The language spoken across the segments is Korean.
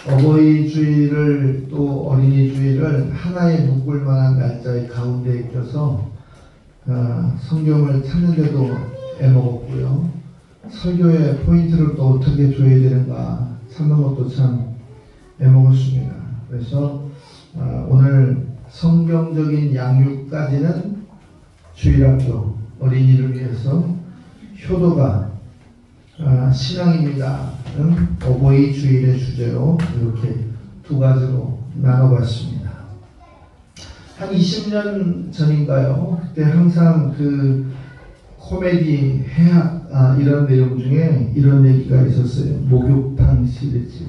어버이 주일을 또 어린이 주일을 하나의 묶을 만한 날짜의 가운데에 껴서 성경을 찾는데도 애먹었고요. 설교의 포인트를 또 어떻게 줘야 되는가 찾는 것도 참 애먹었습니다. 그래서 오늘 성경적인 양육까지는 주일학교 어린이를 위해서 효도가 신앙입니다. 어버이 주일의 주제로 이렇게 두 가지로 나눠봤습니다. 한 20년 전인가요? 그때 항상 그 코미디 해학 이런 내용 중에 이런 얘기가 있었어요. 목욕탕 시리즈.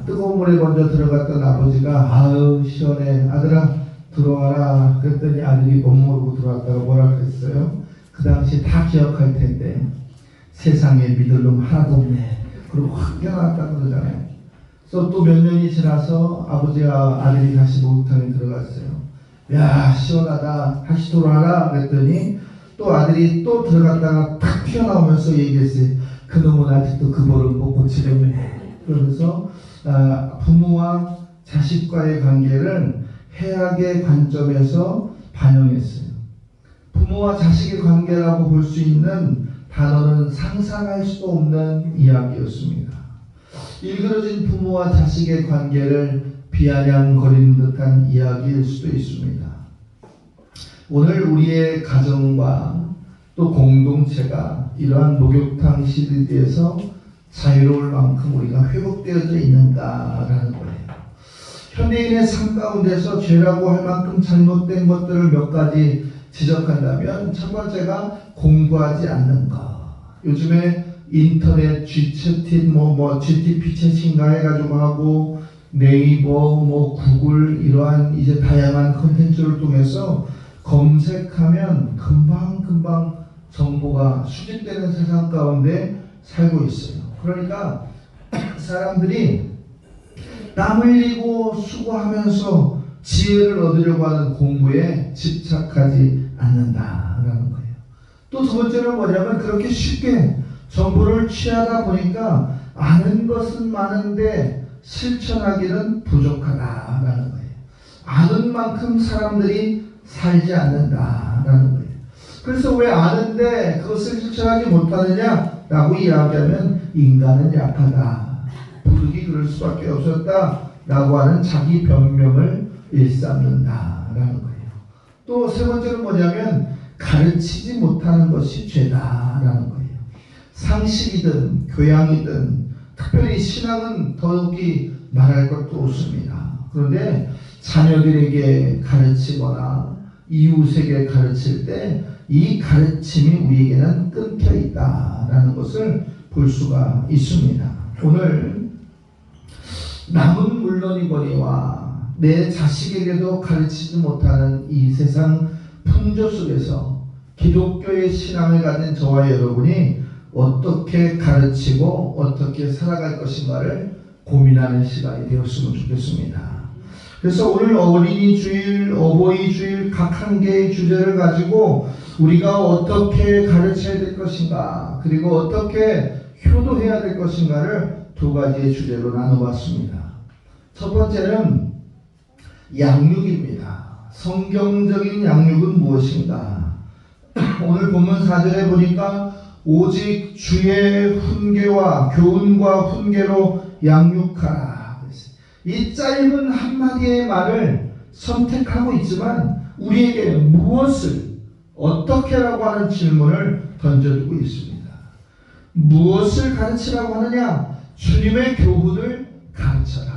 뜨거운 물에 먼저 들어갔던 아버지가 아우 시원해 아들아 들어와라 그랬더니 아들이 못 모르고 들어왔다가 뭐라 그랬어요? 그 당시 다 기억할 텐데 세상에 믿을 놈 하나도 없네. 그리고 확 깨어났다고 그러잖아요. 그래서 또 몇 년이 지나서 아버지와 아들이 다시 목욕탕에 들어갔어요. 야 시원하다 다시 돌아와라 그랬더니 또 아들이 또 들어갔다가 탁 튀어나오면서 얘기했어요. 그놈은 아직도 그 벌을 못 고치려네. 그러면서 부모와 자식과의 관계를 해악의 관점에서 반영했어요. 부모와 자식의 관계라고 볼 수 있는 단어는 상상할 수도 없는 이야기였습니다. 일그러진 부모와 자식의 관계를 비아냥거리는 듯한 이야기일 수도 있습니다. 오늘 우리의 가정과 또 공동체가 이러한 목욕탕 시리즈에서 자유로울 만큼 우리가 회복되어져 있는가라는 거예요. 현대인의 삶 가운데서 죄라고 할 만큼 잘못된 것들을 몇 가지 지적한다면 첫 번째가 공부하지 않는 것. 요즘에 인터넷 G채팅 GTP 채팅가 해가지고 하고 네이버 구글 이러한 이제 다양한 컨텐츠를 통해서 검색하면 금방 정보가 수집되는 세상 가운데 살고 있어요. 그러니까 사람들이 땀 흘리고 수고하면서 지혜를 얻으려고 하는 공부에 집착하지 않는다라는 거예요. 또 두 번째는 뭐냐면 그렇게 쉽게 정보를 취하다 보니까 아는 것은 많은데 실천하기는 부족하다라는 거예요. 아는 만큼 사람들이 살지 않는다라는 거예요. 그래서 왜 아는데 그것을 실천하지 못하느냐라고 이야기하면 인간은 약하다. 부득이 그럴 수밖에 없었다라고 하는 자기 변명을 일삼는다라는 거예요. 또 세 번째는 뭐냐면 가르치지 못하는 것이 죄다라는 거예요. 상식이든 교양이든 특별히 신앙은 더욱이 말할 것도 없습니다. 그런데 자녀들에게 가르치거나 이웃에게 가르칠 때 이 가르침이 우리에게는 끊겨 있다라는 것을 볼 수가 있습니다. 오늘 남은 물론이거니와 내 자식에게도 가르치지 못하는 이 세상 풍조 속에서 기독교의 신앙을 가진 저와 여러분이 어떻게 가르치고 어떻게 살아갈 것인가를 고민하는 시간이 되었으면 좋겠습니다. 그래서 오늘 어린이 주일, 어버이 주일 각 한 개의 주제를 가지고 우리가 어떻게 가르쳐야 될 것인가 그리고 어떻게 효도해야 될 것인가를 두 가지의 주제로 나눠봤습니다. 첫 번째는 양육입니다. 성경적인 양육은 무엇인가? 오늘 본문 4절에 보니까 오직 주의 훈계와 교훈과 훈계로 양육하라. 이 짧은 한마디의 말을 선택하고 있지만 우리에게 무엇을 어떻게라고 하는 질문을 던져주고 있습니다. 무엇을 가르치라고 하느냐? 주님의 교훈을 가르쳐라.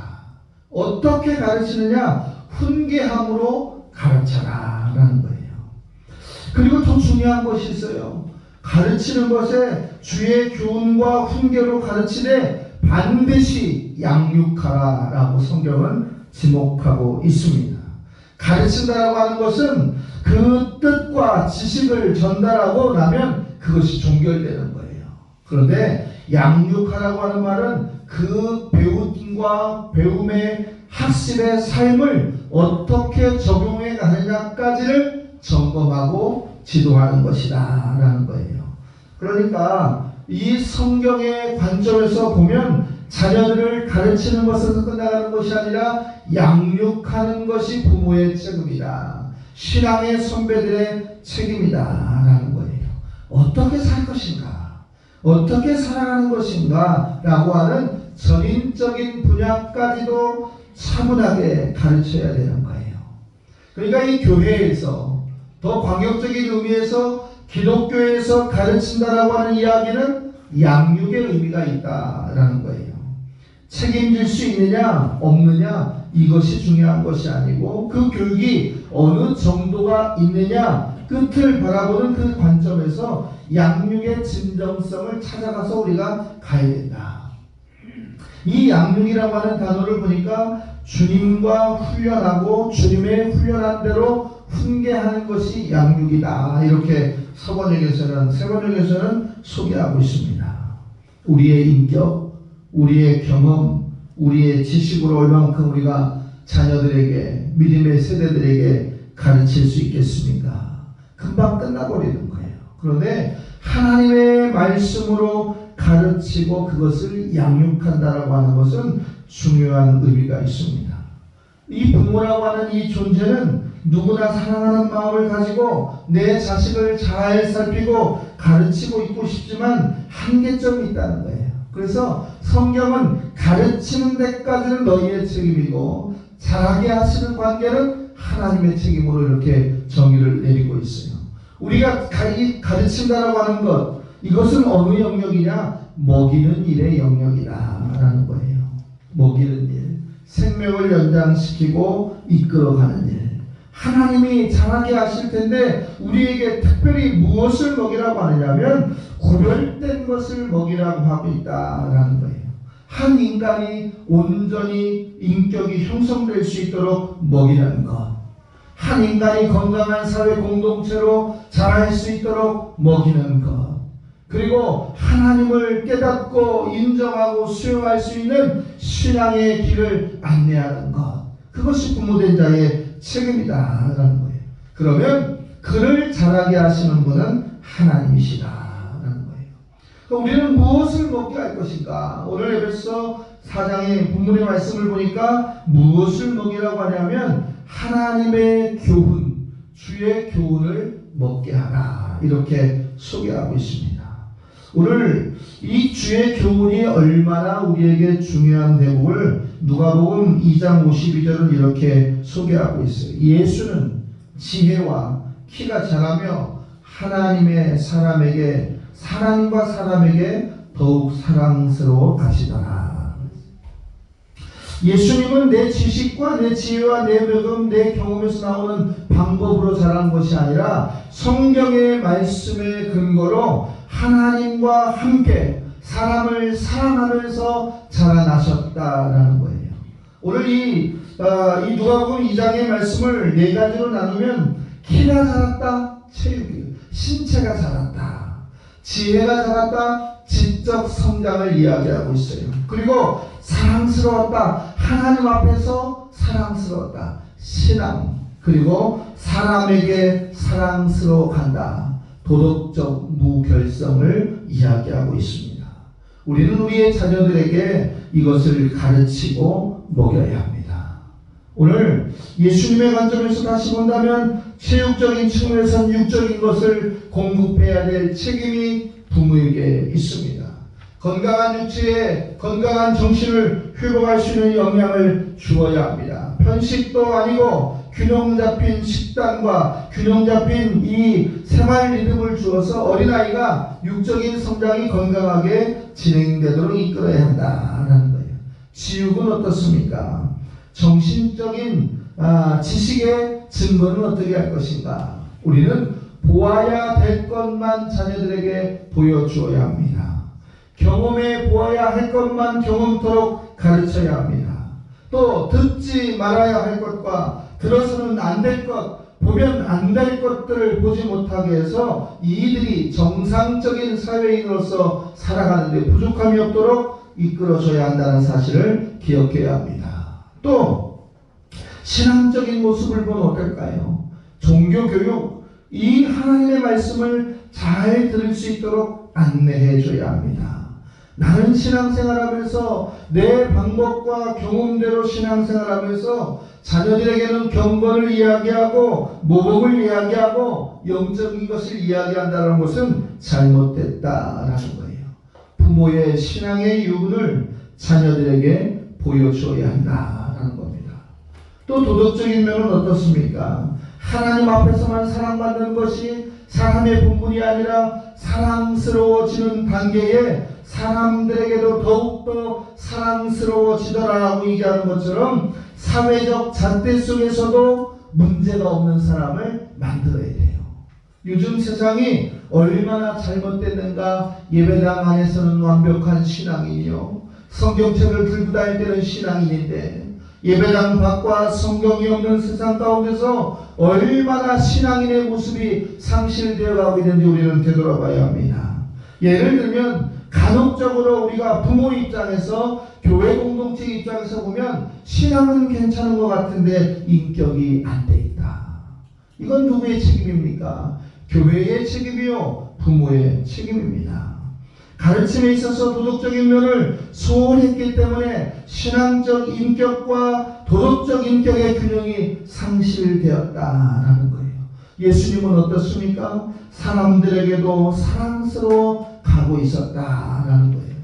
어떻게 가르치느냐? 훈계함으로 가르쳐라 라는 거예요. 그리고 더 중요한 것이 있어요. 가르치는 것에 주의 교훈과 훈계로 가르치되 반드시 양육하라 라고 성경은 지목하고 있습니다. 가르친다라고 하는 것은 그 뜻과 지식을 전달하고 나면 그것이 종결되는 거예요. 그런데 양육하라고 하는 말은 그 배움과 배움의 학습의 삶을 어떻게 적용해 가느냐까지를 점검하고 지도하는 것이다 라는 거예요. 그러니까 이 성경의 관점에서 보면 자녀들을 가르치는 것에서 끝나가는 것이 아니라 양육하는 것이 부모의 책임이다. 신앙의 선배들의 책임이다 라는 거예요. 어떻게 살 것인가, 어떻게 살아가는 것인가 라고 하는 전인적인 분야까지도 차분하게 가르쳐야 되는 거예요. 그러니까 이 교회에서 더 광역적인 의미에서 기독교에서 가르친다라고 하는 이야기는 양육의 의미가 있다라는 거예요. 책임질 수 있느냐 없느냐 이것이 중요한 것이 아니고 그 교육이 어느 정도가 있느냐 끝을 바라보는 그 관점에서 양육의 진정성을 찾아가서 우리가 가야 된다. 이 양육이라고 하는 단어를 보니까 주님과 훈련하고 주님의 훈련한 대로 훈계하는 것이 양육이다. 이렇게 서번역에서는 세번역에서는 소개하고 있습니다. 우리의 인격, 우리의 경험, 우리의 지식으로 얼만큼 우리가 자녀들에게 믿음의 세대들에게 가르칠 수 있겠습니까? 금방 끝나버리는 거예요. 그런데 하나님의 말씀으로 가르치고 그것을 양육한다라고 하는 것은 중요한 의미가 있습니다. 이 부모라고 하는 이 존재는 누구나 사랑하는 마음을 가지고 내 자식을 잘 살피고 가르치고 있고 싶지만 한계점이 있다는 거예요. 그래서 성경은 가르치는 데까지는 너희의 책임이고 잘하게 하시는 관계는 하나님의 책임으로 이렇게 정의를 내리고 있어요. 우리가 가르친다라고 하는 것, 이것은 어느 영역이냐? 먹이는 일의 영역이다라는 거예요. 먹이는 일, 생명을 연장시키고 이끌어가는 일. 하나님이 잘하게 하실 텐데 우리에게 특별히 무엇을 먹이라고 하느냐면 구별된 것을 먹이라고 하고 있다라는 거예요. 한 인간이 온전히 인격이 형성될 수 있도록 먹이라는 것, 한 인간이 건강한 사회 공동체로 자랄 수 있도록 먹이는 것, 그리고 하나님을 깨닫고 인정하고 수용할 수 있는 신앙의 길을 안내하는 것, 그것이 부모된 자의 책임이다라는 거예요. 그러면 그를 자라게 하시는 분은 하나님이시다라는 거예요. 그럼 우리는 무엇을 먹게 할 것인가? 오늘 에베소 4장의 본문의 말씀을 보니까 무엇을 먹이라고 하냐면 하나님의 교훈, 주의 교훈을 먹게 하라, 이렇게 소개하고 있습니다. 오늘 이 주의 교훈이 얼마나 우리에게 중요한 대목을 누가복음 2장 52절은 이렇게 소개하고 있어요. 예수는 지혜와 키가 자라며 하나님과 사람에게 더욱 사랑스러워 가시더라. 예수님은 내 지식과 내 지혜와 내 배움, 내 경험에서 나오는 방법으로 자란 것이 아니라 성경의 말씀의 근거로 하나님과 함께 사람을 사랑하면서 자라나셨다라는 거예요. 오늘 이 누가복음 2장의 말씀을 네 가지로 나누면 키가 자랐다, 체육이, 신체가 자랐다, 지혜가 자랐다, 지적 성장을 이야기하고 있어요. 그리고 사랑스러웠다, 하나님 앞에서 사랑스러웠다, 신앙, 그리고 사람에게 사랑스러워 간다, 도덕적 무결성을 이야기하고 있습니다. 우리는 우리의 자녀들에게 이것을 가르치고 먹여야 합니다. 오늘 예수님의 관점에서 다시 본다면 체육적인 측면에서는 육적인 것을 공급해야 될 책임이 부모에게 있습니다. 건강한 육체에 건강한 정신을 회복할 수 있는 영향을 주어야 합니다. 편식도 아니고 균형 잡힌 식단과 균형 잡힌 이 생활 리듬을 주어서 어린아이가 육적인 성장이 건강하게 진행되도록 이끌어야 한다는 거예요. 지육은 어떻습니까? 정신적인 지식의 증거는 어떻게 할 것인가? 우리는 보아야 될 것만 자녀들에게 보여주어야 합니다. 경험해 보아야 할 것만 경험토록 가르쳐야 합니다. 또 듣지 말아야 할 것과 들어서는 안 될 것, 보면 안 될 것들을 보지 못하게 해서 이들이 정상적인 사회인으로서 살아가는 데 부족함이 없도록 이끌어줘야 한다는 사실을 기억해야 합니다. 또 신앙적인 모습을 보면 어떨까요? 종교교육, 이 하나님의 말씀을 잘 들을 수 있도록 안내해 줘야 합니다. 나는 신앙생활하면서 내 방법과 경험대로 신앙생활하면서 자녀들에게는 경건을 이야기하고 모범을 이야기하고 영적인 것을 이야기한다는 것은 잘못됐다라는 거예요. 부모의 신앙의 유분을 자녀들에게 보여줘야 한다라는 겁니다. 또 도덕적인 면은 어떻습니까? 하나님 앞에서만 사랑받는 것이 사람의 본분이 아니라 사랑스러워지는 단계에 사람들에게도 더욱더 사랑스러워지더라라고 얘기하는 것처럼 사회적 잣대 속에서도 문제가 없는 사람을 만들어야 돼요. 요즘 세상이 얼마나 잘못됐는가. 예배당 안에서는 완벽한 신앙인이요, 성경책을 들고 다닐 때는 신앙인인데 예배당 밖과 성경이 없는 세상 가운데서 얼마나 신앙인의 모습이 상실되어 가고 있는지 우리는 되돌아봐야 합니다. 예를 들면 간혹적으로 우리가 부모 입장에서, 교회 공동체 입장에서 보면 신앙은 괜찮은 것 같은데 인격이 안 돼 있다. 이건 누구의 책임입니까? 교회의 책임이요, 부모의 책임입니다. 가르침에 있어서 도덕적인 면을 소홀했기 때문에 신앙적 인격과 도덕적 인격의 균형이 상실되었다라는 거예요. 예수님은 어떻습니까? 사람들에게도 사랑스러워 가고 있었다라는 거예요.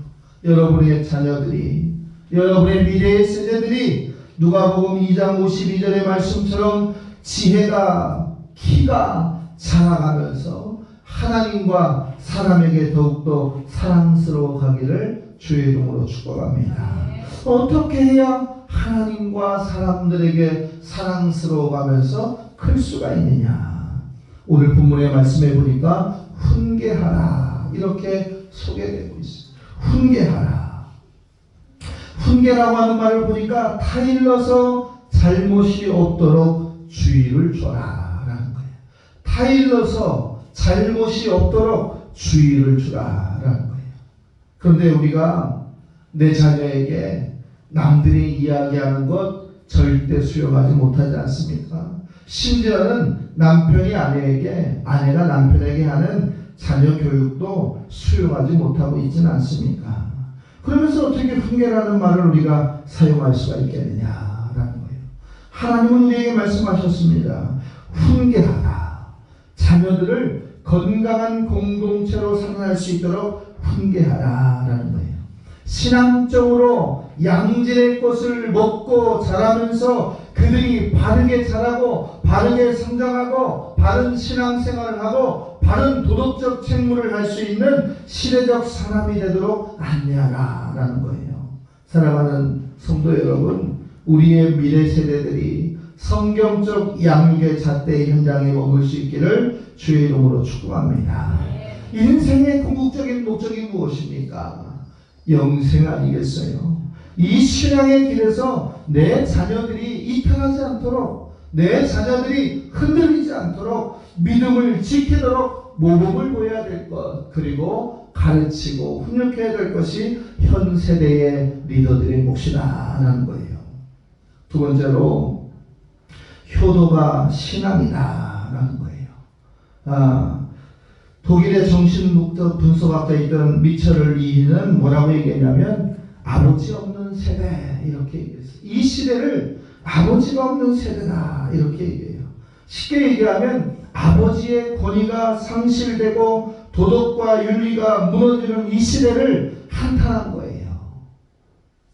여러분의 자녀들이, 여러분의 미래의 세대들이 누가복음 2장 52절의 말씀처럼 지혜가, 키가 자라가면서 하나님과 사람에게 더욱더 사랑스러워 가기를 주의 이름으로 축복합니다. 어떻게 해야 하나님과 사람들에게 사랑스러워 가면서 클 수가 있느냐? 오늘 본문의 말씀에 보니까 훈계하라 이렇게 소개되고 있습니다. 훈계하라. 훈계라고 하는 말을 보니까 타일러서 잘못이 없도록 주의를 줘라 라는 거예요. 타일러서 잘못이 없도록 주의를 주라라는 거예요. 그런데 우리가 내 자녀에게 남들이 이야기하는 것 절대 수용하지 못하지 않습니까? 심지어는 남편이 아내에게, 아내가 남편에게 하는 자녀 교육도 수용하지 못하고 있지는 않습니까? 그러면서 어떻게 훈계라는 말을 우리가 사용할 수가 있겠느냐라는 거예요. 하나님은 우리에게 말씀하셨습니다. 훈계하라. 자녀들을 건강한 공동체로 살아날 수 있도록 훈계하라라는 거예요. 신앙적으로 양질의 것을 먹고 자라면서 그들이 바르게 자라고 바르게 성장하고 바른 신앙생활을 하고 바른 도덕적 책무를 할 수 있는 시대적 사람이 되도록 안내하라라는 거예요. 사랑하는 성도 여러분, 우리의 미래 세대들이 성경적 양육의 잣대 현장에 머물 수 있기를 주의 이름으로 축복합니다. 인생의 궁극적인 목적이 무엇입니까? 영생 아니겠어요? 이 신앙의 길에서 내 자녀들이 이탈하지 않도록, 내 자녀들이 흔들리지 않도록 믿음을 지키도록 모범을 보여야 될 것, 그리고 가르치고 훈육해야 될 것이 현 세대의 리더들의 몫이다라는 거예요. 두 번째로 효도가 신앙이다라는 거예요. 독일의 정신분석 분석학자에 있던 미처를 이히는 뭐라고 얘기했냐면 아버지 없는 세대 이렇게 얘기했어요. 이 시대를 아버지가 없는 세대다 이렇게 얘기해요. 쉽게 얘기하면 아버지의 권위가 상실되고 도덕과 윤리가 무너지는 이 시대를 한탄한 거예요.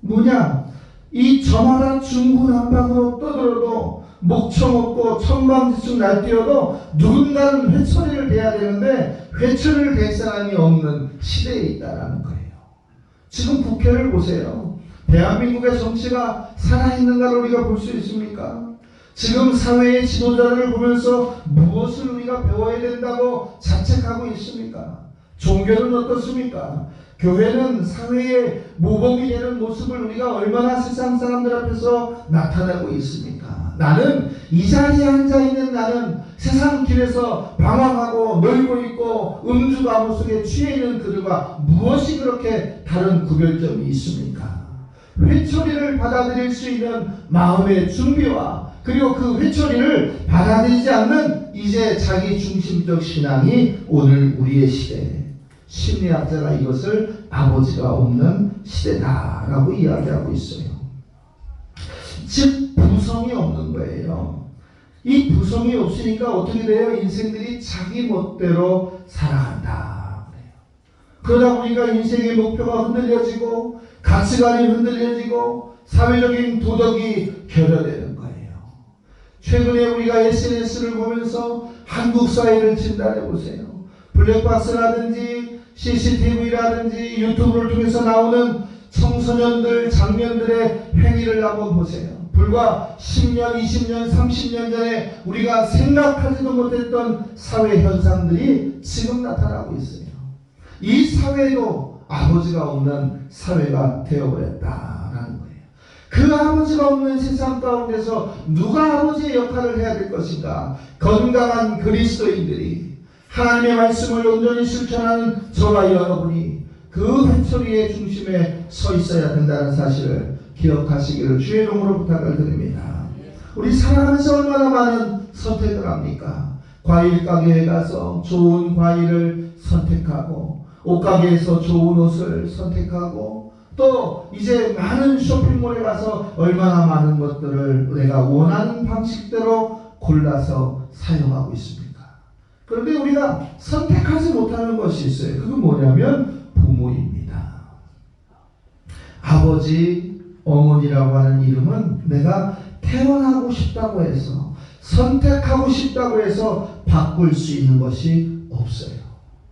뭐냐? 이 저마다 중구난방으로 떠들어도 목청 없고 천방지축 날뛰어도 누군가는 회초리를 대야 되는데 회초리를 댈 사람이 없는 시대에 있다라는 거예요. 지금 국회를 보세요. 대한민국의 정치가 살아있는가를 우리가 볼 수 있습니까? 지금 사회의 지도자를 보면서 무엇을 우리가 배워야 된다고 자책하고 있습니까? 종교는 어떻습니까? 교회는 사회의 모범이 되는 모습을 우리가 얼마나 세상 사람들 앞에서 나타내고 있습니까? 나는 이 자리에 앉아있는 나는 세상 길에서 방황하고 놀고 있고 음주가무 속에 취해 있는 그들과 무엇이 그렇게 다른 구별점이 있습니까? 회초리를 받아들일 수 있는 마음의 준비와 그리고 그 회초리를 받아들이지 않는 이제 자기 중심적 신앙이 오늘 우리의 시대, 심리학자가 이것을 아버지가 없는 시대다라고 이야기하고 있어요. 즉 부성이 없는 거예요. 이 부성이 없으니까 어떻게 돼요? 인생들이 자기 멋대로 살아간다. 그러다 보니까 인생의 목표가 흔들려지고 가치관이 흔들려지고 사회적인 도덕이 결여되는 거예요. 최근에 우리가 SNS를 보면서 한국 사회를 진단해 보세요. 블랙박스라든지 CCTV라든지 유튜브를 통해서 나오는 청소년들 장면들의 행위를 한번 보세요. 불과 10년, 20년, 30년 전에 우리가 생각하지도 못했던 사회 현상들이 지금 나타나고 있어요. 이 사회도 아버지가 없는 사회가 되어버렸다라는 거예요. 그 아버지가 없는 세상 가운데서 누가 아버지의 역할을 해야 될 것인가? 건강한 그리스도인들이 하나님의 말씀을 온전히 실천하는 저와 여러분이 그 회초리의 중심에 서 있어야 된다는 사실을 기억하시기를 주의 이름으로 부탁을 드립니다. 우리 살아가면서 얼마나 많은 선택을 합니까? 과일 가게에 가서 좋은 과일을 선택하고 옷가게에서 좋은 옷을 선택하고 또 이제 많은 쇼핑몰에 가서 얼마나 많은 것들을 내가 원하는 방식대로 골라서 사용하고 있습니까? 그런데 우리가 선택하지 못하는 것이 있어요. 그건 뭐냐면 부모입니다. 아버지, 어머니라고 하는 이름은 내가 태어나고 싶다고 해서 선택하고 싶다고 해서 바꿀 수 있는 것이 없어요.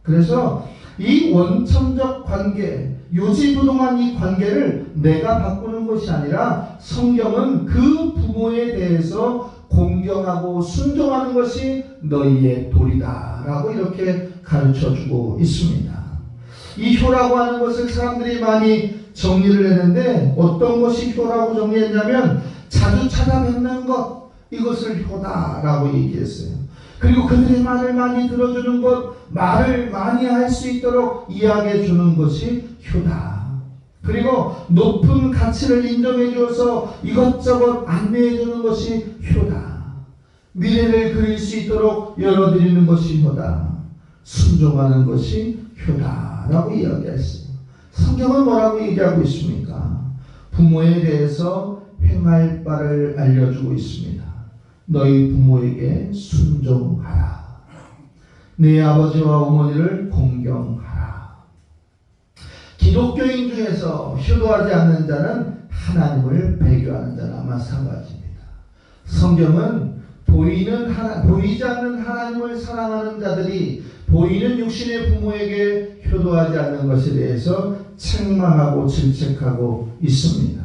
그래서 이 원천적 관계, 요지부동한 이 관계를 내가 바꾸는 것이 아니라 성경은 그 부모에 대해서 공경하고 순종하는 것이 너희의 도리다 라고 이렇게 가르쳐주고 있습니다. 이 효라고 하는 것을 사람들이 많이 정리를 했는데 어떤 것이 효라고 정리했냐면 자주 찾아뵙는 것, 이것을 효다라고 얘기했어요. 그리고 그들의 말을 많이 들어주는 것, 말을 많이 할 수 있도록 이야기해 주는 것이 효다. 그리고 높은 가치를 인정해 주어서 이것저것 안내해 주는 것이 효다. 미래를 그릴 수 있도록 열어드리는 것이 효다. 순종하는 것이 효다라고 이야기했어요. 성경은 뭐라고 얘기하고 있습니까? 부모에 대해서 행할 바를 알려주고 있습니다. 너희 부모에게 순종하라. 네 아버지와 어머니를 공경하라. 기독교인 중에서 효도하지 않는 자는 하나님을 배교하는 자나 마찬가지입니다. 성경은 보이지 않는 하나님을 사랑하는 자들이 보이는 육신의 부모에게 효도하지 않는 것에 대해서 책망하고 질책하고 있습니다.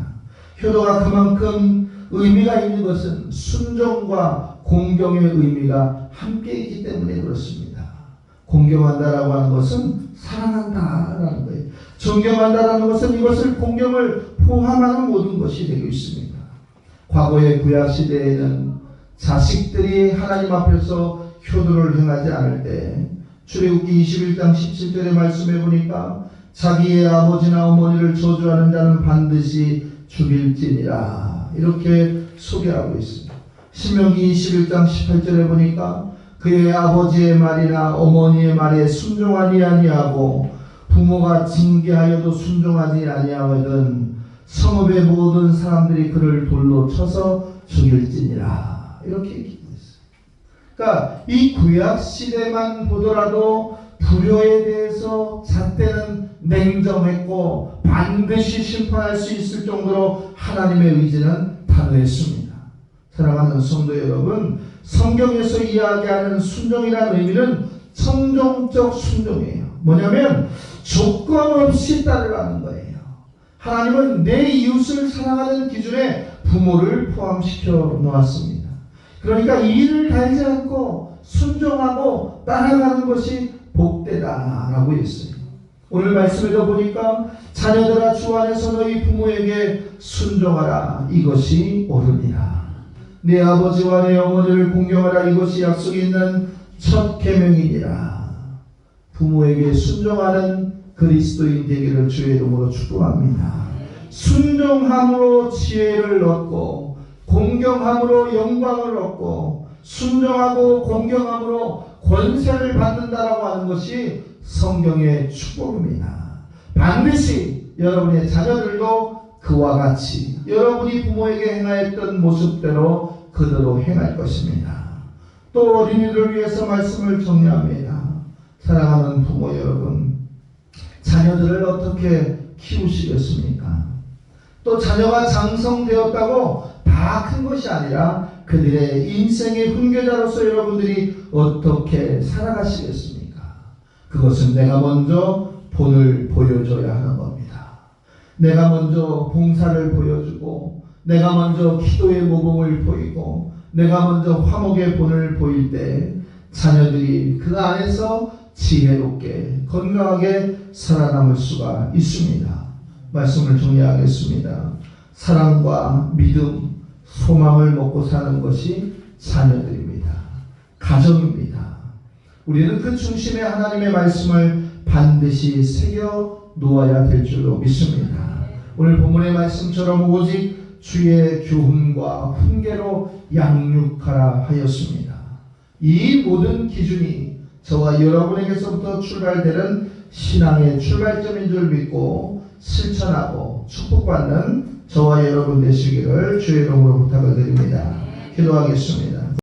효도가 그만큼 의미가 있는 것은 순종과 공경의 의미가 함께 있기 때문에 그렇습니다. 공경한다라고 하는 것은 사랑한다라는 거예요. 존경한다라는 것은 이것을 공경을 포함하는 모든 것이 되고 있습니다. 과거의 구약시대에는 자식들이 하나님 앞에서 효도를 행하지 않을 때 출애굽기 21장 17절의 말씀에 보니까 자기의 아버지나 어머니를 저주하는 자는 반드시 죽일지니라 이렇게 소개하고 있습니다. 신명기 21장 18절에 보니까 그의 아버지의 말이나 어머니의 말에 순종하지 아니하고 부모가 징계하여도 순종하지 아니하거든 성읍의 모든 사람들이 그를 돌로 쳐서 죽일지니라 이렇게 얘기하고 있어요. 그러니까 이 구약 시대만 보더라도 불효에 대해서 잣대는 냉정했고 반드시 심판할 수 있을 정도로 하나님의 의지는 단호했습니다. 사랑하는 성도 여러분, 성경에서 이야기하는 순종이라는 의미는 성종적 순종이에요. 뭐냐면 조건 없이 따르라는 거예요. 하나님은 내 이웃을 사랑하는 기준에 부모를 포함시켜 놓았습니다. 그러니까 이를 달지 않고 순종하고 따라가는 것이 복되다라고 했어요. 오늘 말씀에도 보니까 자녀들아 주 안에서 너희 부모에게 순종하라 이것이 옳으니라. 내 아버지와 내 어머니를 공경하라 이것이 약속이 있는 첫 계명이니라. 부모에게 순종하는 그리스도인 되기를 주의 이름으로 축복합니다. 순종함으로 지혜를 얻고 공경함으로 영광을 얻고 순종하고 공경함으로 권세를 받는다라고 하는 것이 성경의 축복입니다. 반드시 여러분의 자녀들도 그와 같이 여러분이 부모에게 행하였던 모습대로 그대로 행할 것입니다. 또 어린이들을 위해서 말씀을 정리합니다. 사랑하는 부모 여러분, 자녀들을 어떻게 키우시겠습니까? 또 자녀가 장성되었다고 다 큰 것이 아니라 그들의 인생의 훈계자로서 여러분들이 어떻게 살아가시겠습니까? 그것은 내가 먼저 본을 보여줘야 하는 겁니다. 내가 먼저 봉사를 보여주고, 내가 먼저 기도의 모범을 보이고, 내가 먼저 화목의 본을 보일 때 자녀들이 그 안에서 지혜롭게 건강하게 살아남을 수가 있습니다. 말씀을 정리하겠습니다. 사랑과 믿음, 소망을 먹고 사는 것이 자녀들입니다. 가정입니다. 우리는 그 중심에 하나님의 말씀을 반드시 새겨 놓아야 될 줄로 믿습니다. 오늘 본문의 말씀처럼 오직 주의 교훈과 훈계로 양육하라 하였습니다. 이 모든 기준이 저와 여러분에게서부터 출발되는 신앙의 출발점인 줄 믿고 실천하고 축복받는 저와 여러분 되시기를 주의 이름으로 부탁을 드립니다. 기도하겠습니다.